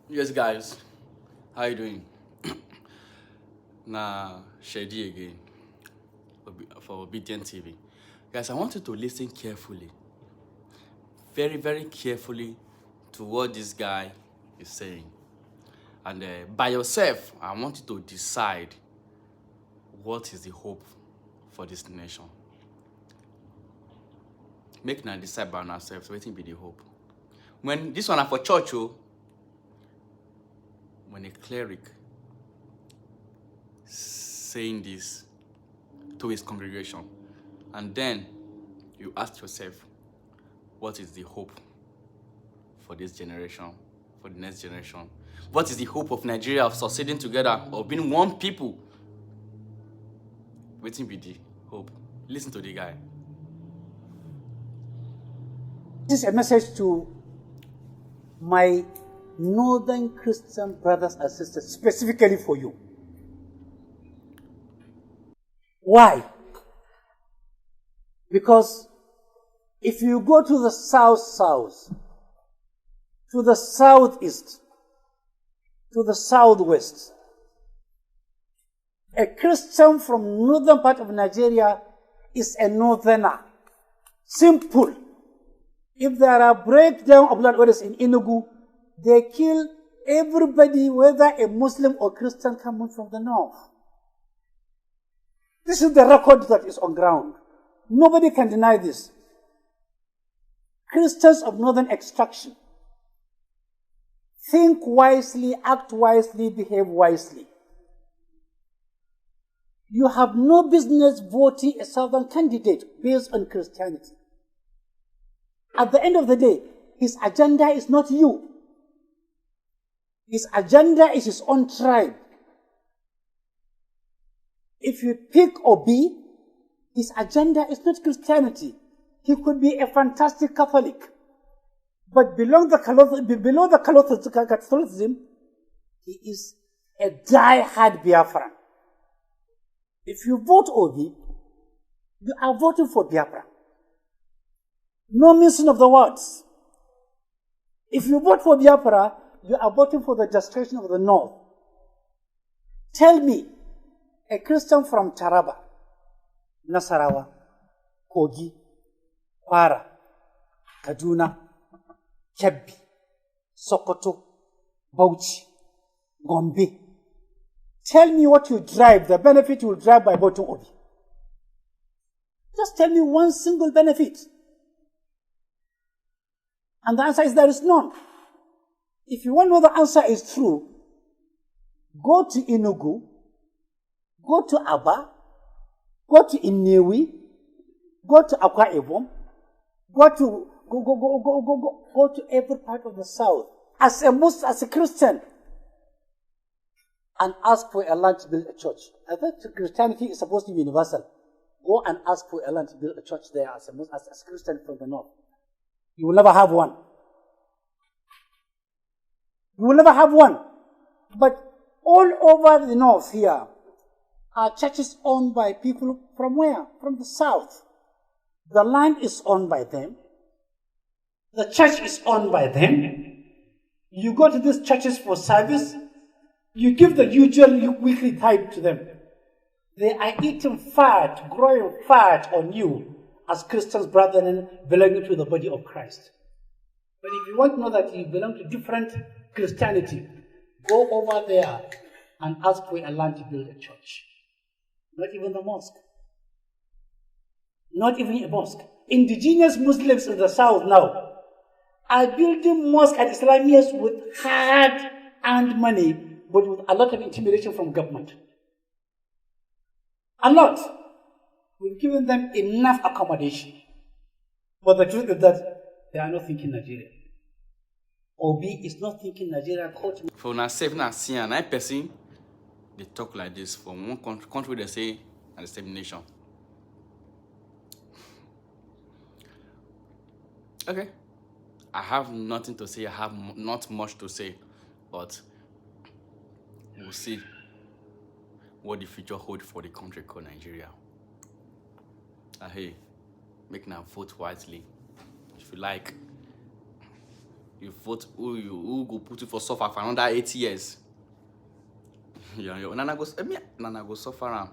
Yes, guys. How you doing? Nah, Shady again for Obedient TV. Guys, I want you to listen carefully, very, very carefully to what this guy is saying. And by yourself, I want you to decide what is the hope for this nation. Make na decide by ourselves, wetin be the hope. When this one are for church, when a cleric saying this to his congregation, and then you ask yourself, what is the hope for this generation, for the next generation? What is the hope of Nigeria of succeeding together, of being one people? Waiting be the hope. Listen to the guy. This is a message to my northern Christian brothers and sisters, specifically for you. Why? Because if you go to the south, to the southeast, to the southwest, a Christian from northern part of Nigeria is a northerner. Simple. If there are breakdown of blood orders in Enugu, they kill everybody, whether a Muslim or Christian coming from the north. This is the record that is on ground. Nobody can deny this. Christians of northern extraction, think wisely, act wisely, behave wisely. You have no business voting a southern candidate based on Christianity. At the end of the day, his agenda is not you. His agenda is his own tribe. If you pick Obi, his agenda is not Christianity. He could be a fantastic Catholic. But below the Catholicism, he is a die-hard Biafran. If you vote Obi, you are voting for Biafra. No mention of the words. If you vote for Biafra, you are voting for the destruction of the North. Tell me, a Christian from Taraba, Nasarawa, Kogi, Kwara, Kaduna, Kebbi, Sokoto, Bauchi, Gombe. Tell me what you drive, the benefit you will drive by voting Obi. Just tell me one single benefit. And the answer is there is none. If you want to know the answer is true, go to Enugu, go to Aba, go to Inewi, go to Akwa Ibom, go to every part of the south as a Muslim, as a Christian, and ask for a land to build a church. I thought Christianity is supposed to be universal. Go and ask for a land to build a church there as a Christian from the north. You will never have one. You will never have one. But all over the north here are churches owned by people from where? From the south. The land is owned by them. The church is owned by them. You go to these churches for service. You give the usual weekly tithe to them. They are eating fat, growing fat on you as Christians, brethren, belonging to the body of Christ. But if you want to know that you belong to different Christianity, go over there and ask for a land to build a church. Not even the mosque. Not even a mosque. Indigenous Muslims in the south now are building mosques and Islamias with hard-earned money, but with a lot of intimidation from government. A lot. We've given them enough accommodation. But the truth is that they are not thinking Nigeria. Obi is not thinking Nigeria. For now, safe now, see, and I person, they talk like this. From one country they say, and the same nation. Okay. I have nothing to say. I have not much to say. But we'll see what the future holds for the country called Nigeria. Hey, make now vote wisely. If you like, you vote who go put you for suffer for another 8 years. Yeah, your Nana go suffer am.